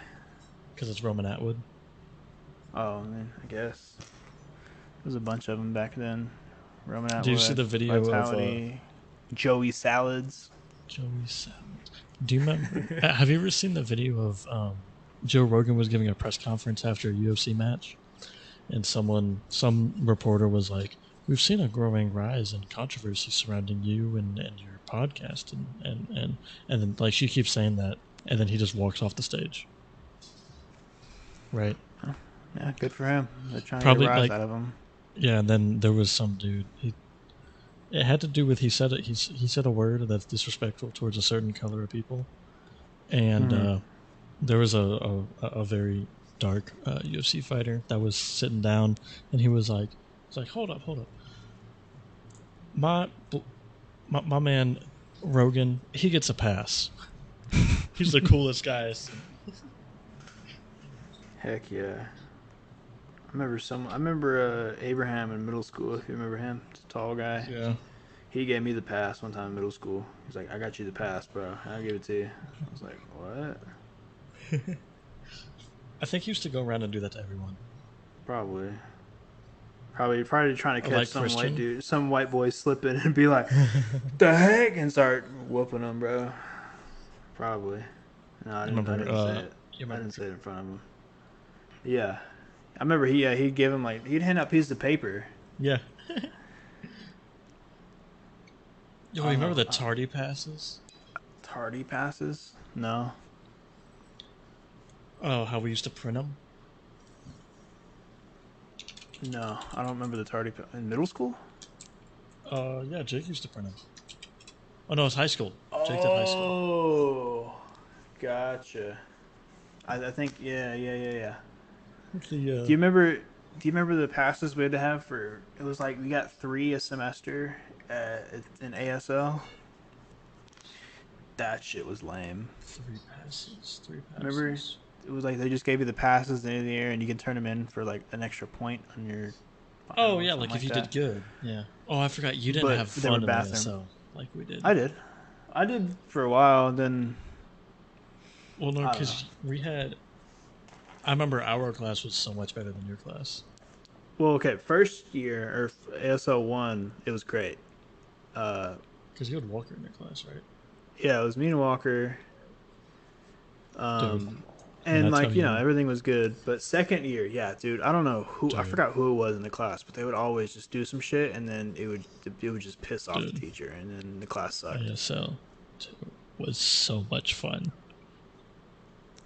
because it's Roman Atwood. Oh, I mean, I guess there's a bunch of them back then. Roman Do you see Atwood, the video of Vitality, Joey Salads. Joey Salads? Do you remember? Have you ever seen the video of Joe Rogan was giving a press conference after a UFC match, and some reporter was like, "We've seen a growing rise in controversy surrounding you and your podcast," and then like she keeps saying that, and then he just walks off the stage. Right? Yeah, good for him. They're trying to get a Probably rise like out of him. yeah. And then there was some dude. It had to do with he said it. He said a word that's disrespectful towards a certain color of people, and Mm-hmm. there was a very dark UFC fighter that was sitting down, and he's like, hold up, my my man Rogan, he gets a pass. He's the coolest guy. Heck yeah. I remember Abraham in middle school. If you remember him, it's a tall guy. Yeah, He gave me the pass one time in middle school. He's like, "I got you the pass, bro. I'll give it to you." I was like, "What?" I think he used to go around and do that to everyone. Probably. Probably trying to catch Like some white Christian. dude, some white boy slipping and be like, "The heck," and start whooping him, bro. Probably. No, I I didn't. I remember. didn't say it. You I remember? didn't say it in front of him. Yeah, I remember he'd give him like he'd hand out pieces of paper. Yeah. Yo, I don't remember know. the tardy passes? Tardy passes? No, Oh, how we used to print them. no, I don't remember the in middle school. Yeah, Jake used to print them. Oh no, it's high school. Jake did high school. Oh, gotcha. I think yeah. The Do you remember? Do you remember the passes we had to have for? It was like we got 3 a semester in ASL. That shit was lame. three passes. Three Remember? passes. It was like they just gave you the passes in the air, and you can turn them in for like an extra point on your Oh final or yeah, something like if like you did that. good. Yeah. Oh, I forgot you didn't But have they were fun in bathroom. ASL like we did. I did. I did for a while, and then Well, no, I don't know. because we had. I remember our class was so much better than your class. Well, okay, first year or ASL 1, it was great. Uh, Because you had Walker in your class, right? yeah, it was me and Walker. Dude, Um, when I and tell like you, everything was good. But second year, yeah, dude, I don't know who I dude, forgot who it was in the class, but they would always just do some shit, and then it would just piss off the dude, teacher, and then the class sucked. ASL was so much fun.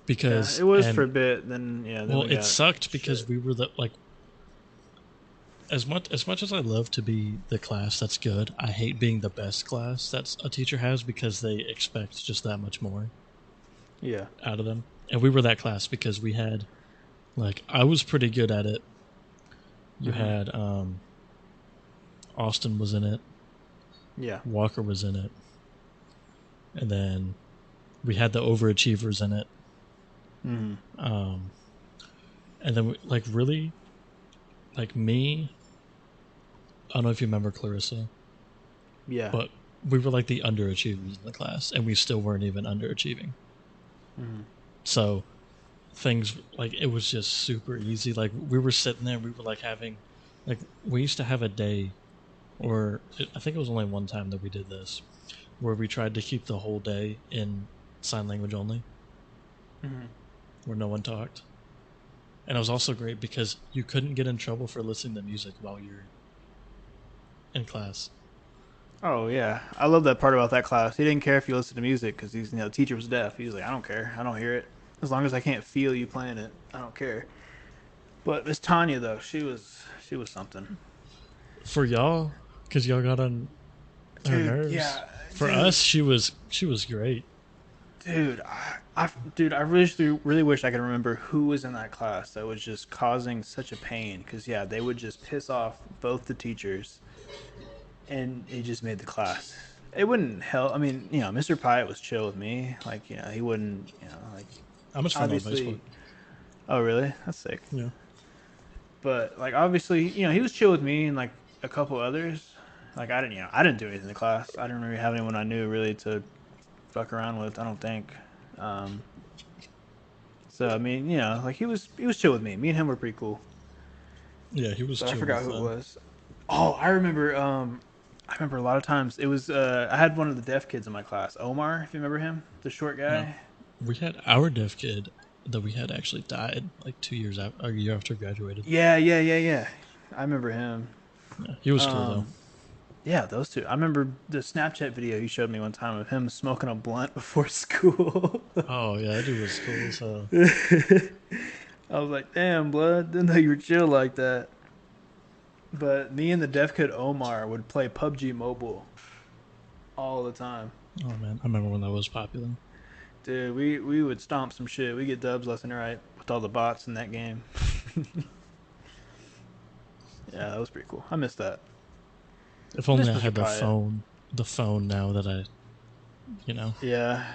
Yeah, Because, it was for and a bit. Then then well, we it got sucked because shit. we were the, like, as much as I love to be the class that's good, I hate being the best class that's a teacher has because they expect just that much more Yeah. out of them. And we were that class because we had like I was pretty good at it. You Hmm. had Austin was in it, Yeah. Walker was in it, and then we had the overachievers in it. Hmm. Um, and then like really like me, I don't know if you remember Clarissa, Yeah. but we were like the underachievers in the class, and we still weren't even underachieving. Hmm. So things like it was just super easy. Like we were sitting there, we were like having, like we used to have a day, or I think it was only one time that we did this, where we tried to keep the whole day in sign language only, Hmm. where no one talked. And it was also great because you couldn't get in trouble for listening to music while you're in class. Oh yeah, I love that part about that class. He didn't care if you listened to music because he's the teacher was deaf. He was like, I don't care, I don't hear it. As long as I can't feel you playing it, I don't care. But Miss Tanya though, she was something. For y'all, because y'all got on her Dude, nerves. yeah, For us, she was great. dude, I really wish I could remember who was in that class that was just causing such a pain. Because yeah, they would just piss off both the teachers, and it just made the class. It wouldn't help. I mean, Mr. Pyatt was chill with me. Like, he wouldn't, like I'm his friend on Facebook. obviously. Oh, really? That's sick. Yeah. But like, obviously, he was chill with me and like a couple others. Like, I didn't do anything in the class. I didn't really have anyone I knew really to fuck around with. I don't think. Um, so I mean, you know, like he was chill with me. Me and him were pretty cool. Yeah, he was But I chill forgot with. who it was. Oh, I remember. I remember a lot of times it was. I had one of the deaf kids in my class, Omar. If you remember him, the short Yeah, guy. we had our deaf kid that we had actually died like 2 years after, a year after graduated. Yeah. I remember him. Yeah, he was cool though. Um, yeah, those two. I remember the Snapchat video he showed me one time of him smoking a blunt before school. Oh yeah, that dude was cool. So I was like, damn, blood. Didn't know you were chill like that. But me and the deaf kid Omar would play PUBG Mobile all the time. oh man, I remember when that was popular. Dude, we would stomp some shit. We get dubs left and right with all the bots in that game. Yeah, that was pretty cool. I missed that. If I only miss I Mr. had Pyatt. the phone now that I, you know. Yeah.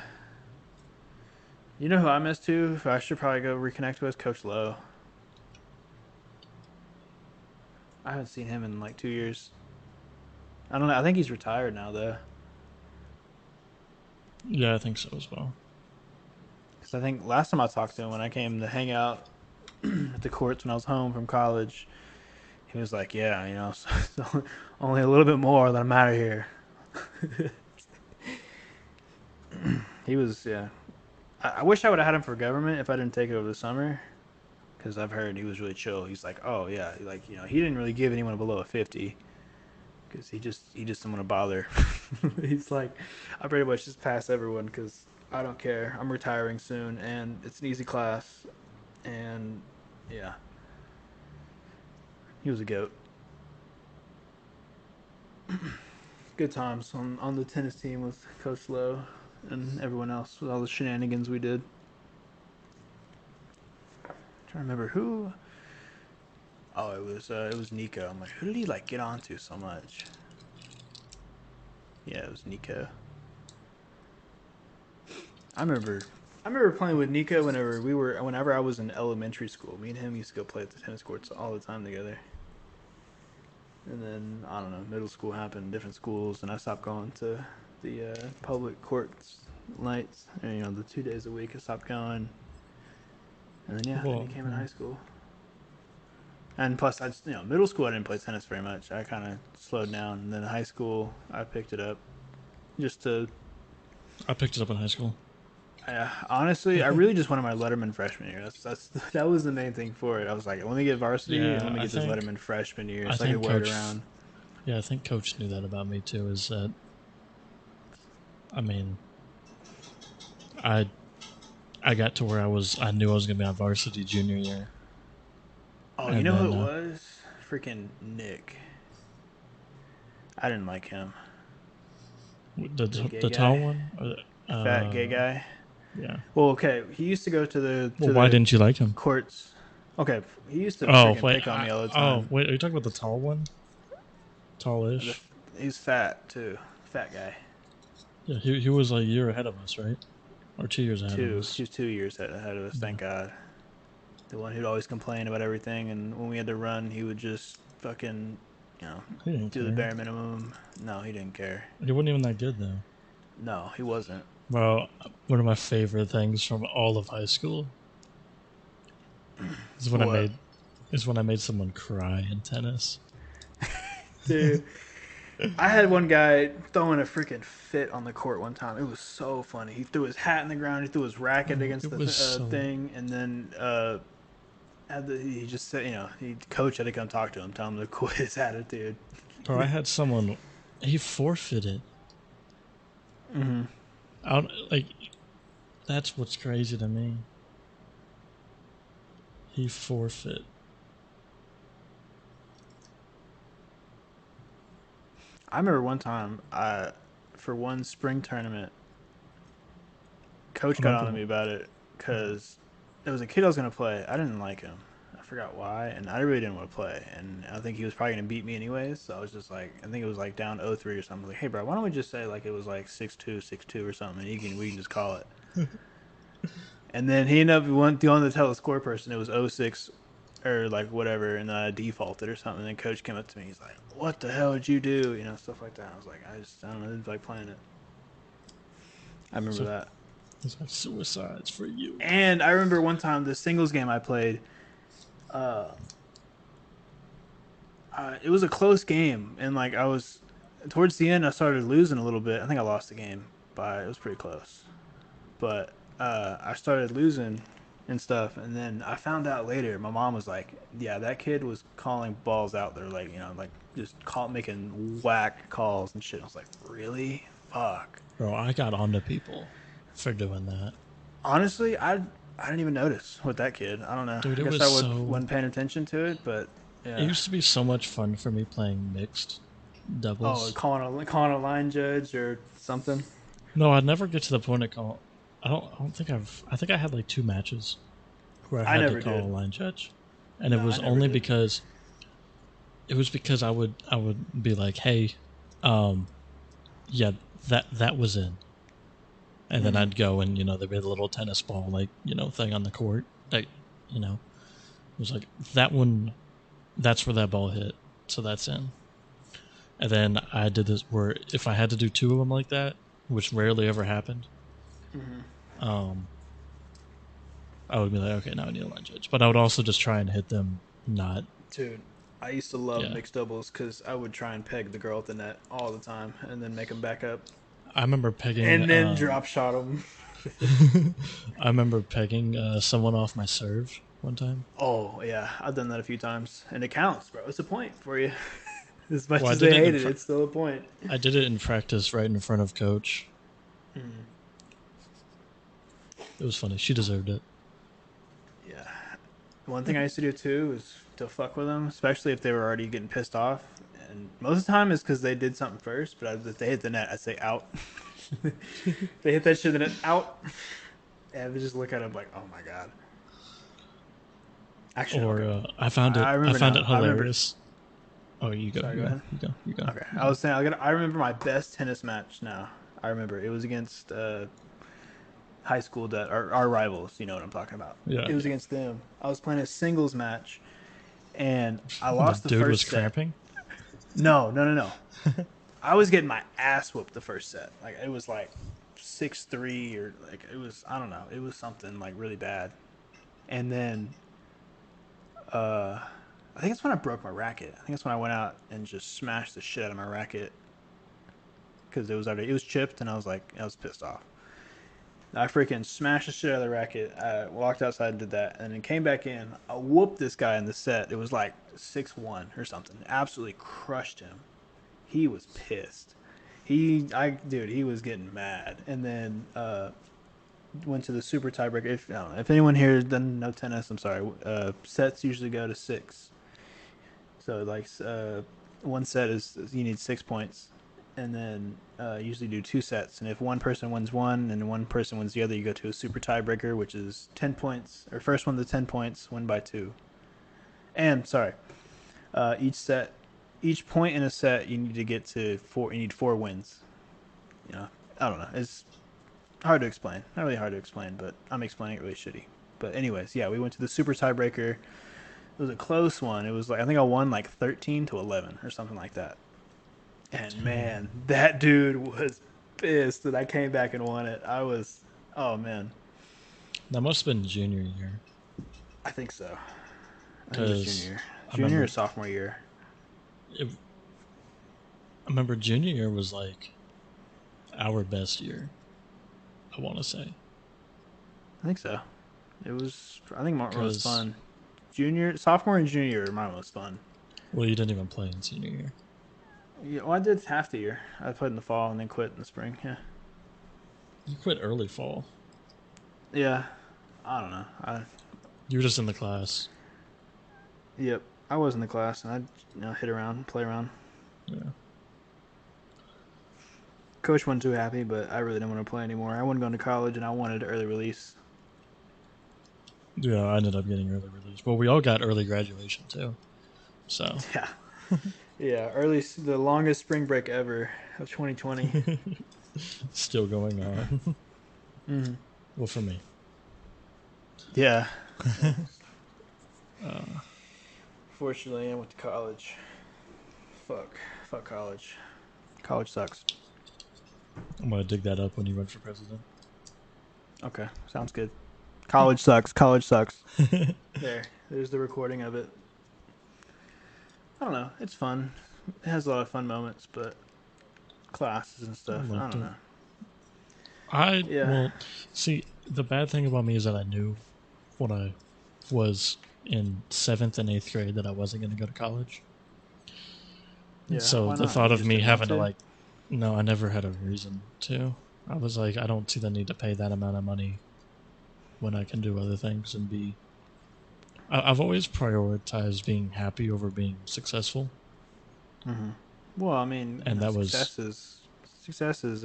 You know who I miss too? Who I should probably go reconnect with? Coach Lowe. I haven't seen him in like 2 years. I don't know. I think he's retired now though. Yeah, I think so as well. Because I think last time I talked to him when I came to hang out at the courts when I was home from college, he was like, "Yeah, you know, so only a little bit more, then I'm out of here." He was, yeah. I wish I would have had him for government if I didn't take it over the summer, because I've heard he was really chill. He's like, "Oh yeah, like you know, he didn't really give anyone below a 50, because he just didn't want to bother." He's like, "I pretty much just pass everyone because I don't care. I'm retiring soon, and it's an easy class, and yeah, he was a goat." Good times on the tennis team with Coach Lowe and everyone else with all the shenanigans we did. I'm trying to remember who. Oh, it was Nico. I'm like, who did he like get onto so much? Yeah, it was Nico. I remember. I remember playing with Nico whenever I was in elementary school. Me and him used to go play at the tennis courts all the time together. And then I don't know, middle school happened, different schools, and I stopped going to the public courts nights. And, you know, the 2 days a week I stopped going. And then yeah, then he Well, came in high school. And plus, middle school I didn't play tennis very much. I kind of slowed down. And then in high school I picked it up just to. I picked it up in high school. Honestly, I really just wanted my Letterman freshman year. That was the main thing for it. I was like, let me get varsity and let Yeah, me get this Letterman freshman year I so I could think wear it coach. around. Yeah, I think coach knew that about me too. Is that I mean, I I got to where I knew I was gonna be on varsity junior year, Oh, you and know who then it was? Freaking Nick. I didn't like him. The gay the tall guy, one. fat gay guy. Yeah. Well, okay, he used to go to the Well, to why the didn't you like him? courts. Okay, he used to Oh freaking wait, pick on me all the time. are you talking about the tall one? The, Tallish. he's fat too, fat guy. Yeah, he was a year ahead of us, right? Or 2 years ahead of He us. was 2 years ahead of us. Yeah, Thank God. The one who'd always complain about everything, and when we had to run, he would just fucking, you know, he didn't do the care. bare minimum. No, he didn't care. He wasn't even that good though. No, he wasn't. Well, one of my favorite things from all of high school is when I What, made someone cry in tennis. dude? I had one guy throwing a freaking fit on the court one time. It was so funny. He threw his hat in the ground. He threw his racket Oh, against it the was so. thing, and then he just said, coach had to come talk to him, tell him to quit his attitude. Bro, I had someone. He forfeited. Mm-hmm. I don't like. That's what's crazy to me. He forfeit. I remember one time, for one spring tournament, I coach got on to remember. me about it because there was a kid I was gonna play. I didn't like him. I forgot why, and I really didn't want to play. And I think he was probably gonna beat me anyways. So I was just like, I think it was like down 0-3 or something. Like, hey, bro, why don't we just say like it was like 6-2, 6-2 or something, and we can just call it. And then he ended up going to tell the score person it was 0-6 or like whatever, and I defaulted or something. And then coach came up to me. He's like, "What the hell did you do?" You know, stuff like that. I was like, I don't know, I didn't like playing it. I remember So that. it's like suicides for you. And I remember one time the singles game I played. Uh, it was a close game, and like I was towards the end, I started losing a little bit. I think I lost the game, but it was pretty close. But I started losing and stuff, and then I found out later. My mom was like, "Yeah, that kid was calling balls out there, like like just making whack calls and shit." I was like, "Really? Fuck." Bro, I got onto people for doing that. Honestly, I didn't even notice with that kid. I don't know. Dude, I it guess was I so. wasn't paying attention to it, but It yeah. used to be so much fun for me playing mixed Oh, doubles. calling a line judge or something. No, I'd never get to the point of call. I don't think I've. I think I had like 2 matches where I I had to never call did. a line judge, and No, I never did. it was because I would be like, hey, um, yeah, that was in, and then Mm-hmm. I'd go and there'd be a little tennis ball like thing on the court that you know it was like that one. That's where that ball hit, so that's in. And then I did this where if I had to do 2 of them like that, which rarely ever happened, Mm-hmm. um, I would be like, okay, now I need a line judge. But I would also just try and hit them not. Dude, I used to love Yeah. mixed doubles because I would try and peg the girl at the net all the time and then make them back up I remember pegging. and then drop shot them. I remember pegging someone off my serve one time. Oh yeah, I've done that a few times and it counts, bro. It's a point for you. As much Well, I as did they it hate it, it's still a point. I did it in practice right in front of coach. Mm. It was funny. She deserved it. Yeah. One thing I used to do too is to fuck with them, especially if they were already getting pissed off. And most of the time is because they did something first, but if they hit the net, I'd say out. They hit that shit in the net, out. And I would just look at them like, oh my god. Actually, Or okay. I found it. I I remember found now. it I remember. hilarious. Oh, you go. Sorry, You go go. ahead. You go. You go. Okay, You I go. was saying I remember my best tennis match now. I remember it was against high school that our rivals. You know what I'm talking about. Yeah. It was Yeah. against them. I was playing a singles match, and I The lost the dude was first set. cramping. No, no, no, no. I was getting my ass whooped the first set. Like it was like 6-3 or like it was I don't know. It was something like really bad. And then uh I think that's when I broke my racket. I think that's when I went out and just smashed the shit out of my racket because it was chipped and I was pissed off. I freaking smashed the shit out of the racket. I walked outside and did that, and then came back in. I whooped this guy in the set. It was like 6-1 or something. Absolutely crushed him. He was pissed. Dude, he was getting mad. And then went to the super tiebreaker. If I don't know, if anyone here doesn't know tennis, I'm sorry. Sets usually go to 6. So like one set is you need 6 points, and then usually do 2 sets. And if one person wins one and one person wins the other, you go to a super tiebreaker, which is 10 points. Or first one to 10 points, win by 2. And sorry, each set, each point in a set, you need to get to 4. You need 4 wins. You know, I don't know. It's hard to explain. Not really hard to explain, but I'm explaining it really shitty. But anyways, yeah, we went to the super tiebreaker. It was a close one. It was like I think I won like 13-11 or something like that. And Dang. man, that dude was pissed that I came back and won it. Oh man, That must have been junior year. I think so. I think it was Because I junior or remember sophomore year. it, I remember junior year was like our best year. I want to say I think so. It was. I think Martin was because fun. Sophomore, and junior year, mine was fun. well, you didn't even play in senior year. Yeah, well, I did half the year. I played in the fall and then quit in the spring. Yeah, You quit early fall. yeah. I don't know. You were just in the class. Yep. I was in the class and I'd hit around, play around. Yeah. Coach wasn't too happy, but I really didn't want to play anymore. I wasn't going to college and I wanted early release. Yeah, I ended up getting early release. Well, we all got early graduation too. So Yeah. Yeah, the longest spring break ever of 2020. still going on. Mm-hmm. Well, for me. Yeah. Uh, Fortunately, I went to college. Fuck. Fuck college. College sucks. I'm gonna dig that up when you run for president. Okay, sounds good. College sucks. College sucks. There's the recording of it. I don't know. It's fun. It has a lot of fun moments, but classes and I stuff. I loved don't it. know. Yeah. Well, see, the bad thing about me is that I knew when I was in 7th and 8th grade that I wasn't going to go to college. Yeah. So Why the not? thought You of just me didn't want having to to. like, no, I never had a reason to. I was like, I don't see the need to pay that amount of money when I can do other things and be. I've always prioritized being happy over being successful, Mm-hmm. Well, I mean, and that was success is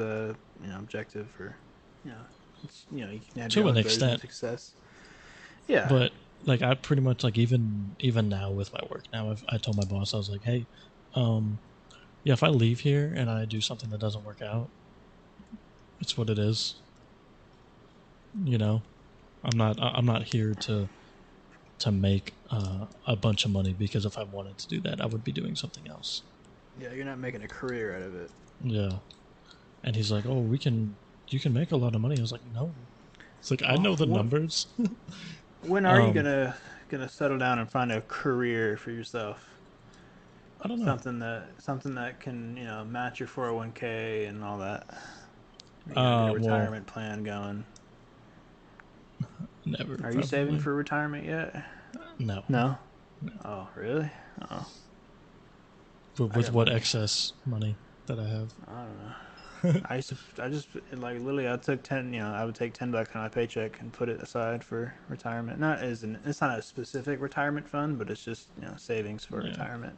objective for you know it's you can have your to an own version of extent. success. Yeah. But like, I pretty much like even now with my work now, I told my boss I was like, hey, um, yeah, if I leave here and I do something that doesn't work out, it's what it is. You know, I'm not here to make a bunch of money, because if I wanted to do that, I would be doing something else. Yeah, you're not making a career out of it. Yeah. And he's like, "Oh, you can make a lot of money." I was like, "No." It's like, I Well, know the numbers. when are you um, gonna settle down and find a career for yourself? I don't know. Something that can match your 401k and all that. Get a Well, retirement plan going. never Are you saving probably. for retirement yet? No. No. No. Oh, really? Oh, But I with got what money. excess money that I have. I don't know. I just like literally I took 10, I would take $10 on my paycheck and put it aside for retirement. It's not a specific retirement fund, but it's just, savings for Yeah. retirement.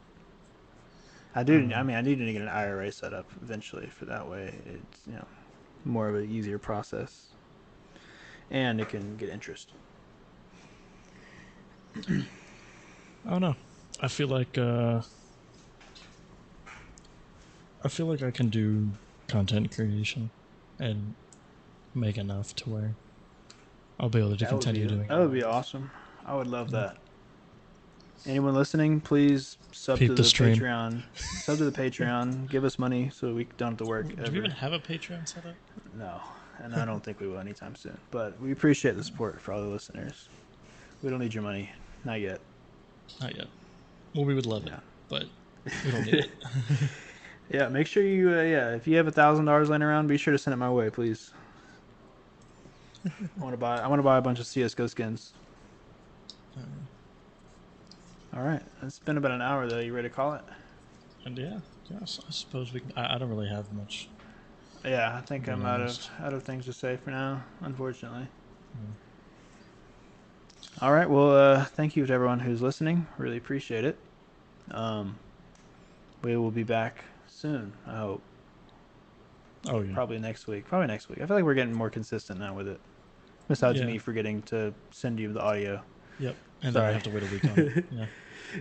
Um, I need to get an IRA set up eventually for that way. It's, more of an easier process and it can get interest. I don't know. I feel like I can do content creation and make enough to where I'll be able to continue doing That all would my be other. awesome. I would love Yeah. that. Anyone listening, please Peep the stream. Sub to the Patreon. Give us money so we don't have to work Do we even ever. have a Patreon set up? No, and I don't think we will anytime soon. But we appreciate the support for all the listeners. We don't need your money, not yet. Not yet. Well, we would love it, Yeah, but we don't need it. yeah. Make sure you, if you have $1,000 laying around, be sure to send it my way, please. I want to buy a bunch of CS:GO skins. All right, it's been about an hour though. You ready to call it? And yeah, yes, I suppose we can. I don't really have much, Yeah, I think being I'm honest. out of things to say for now, unfortunately. Yeah. All right. Well, thank you to everyone who's listening. Really appreciate it. Um, we will be back soon. I hope. Oh yeah, Probably next week. Probably next week. I feel like we're getting more consistent now with it. Besides yeah, me forgetting to send you the audio. yep. And then I Sorry. have to wait a week on it. Yeah,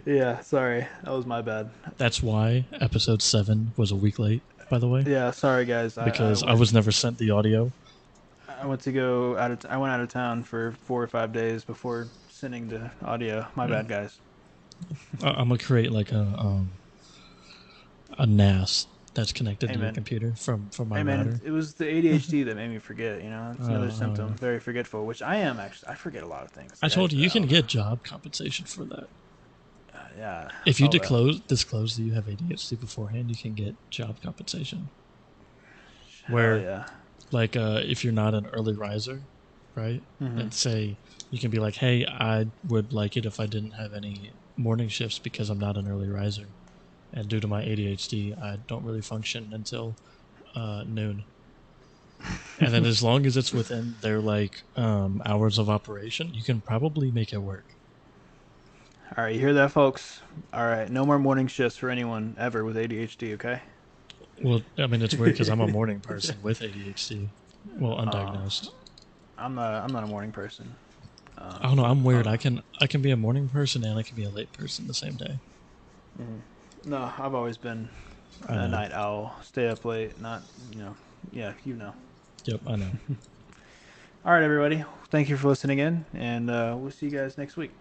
Yeah, sorry. That was my bad. that's why episode 7 was a week late. By the way, Yeah, sorry guys. because I was never sent the audio. I went to go out of I went out of town for 4 or 5 days before sending the audio. My Yeah. bad, guys. I'm gonna create like a NAS that's connected to your Amen. computer from my Hey man, router. it was the ADHD that made me forget. It's another Yeah. symptom. Very forgetful, which I am actually. I forget a lot of things. I Guys, told you but you I can don't know. get job compensation for that. Yeah, I If you saw that. disclose that you have ADHD beforehand, you can get job compensation. Hell Where, yeah. like, if you're not an early riser, right? Mm-hmm. And say you can be like, hey, I would like it if I didn't have any morning shifts because I'm not an early riser, and due to my ADHD, I don't really function until noon. And then as long as it's within their like hours of operation, you can probably make it work. All right, you hear that, folks? All right, no more morning shifts for anyone ever with ADHD. Okay. Well, I mean, it's weird because I'm a morning person with ADHD. Well, uh, undiagnosed. I'm not a morning person. I don't know. I'm I weird. don't I know. can I can be a morning person and I can be a late person the same day. No, I've always been I a know. night owl. Stay up late. Not you know. Yeah, you know. Yep, I know. All right, everybody. Thank you for listening in, and we'll see you guys next week.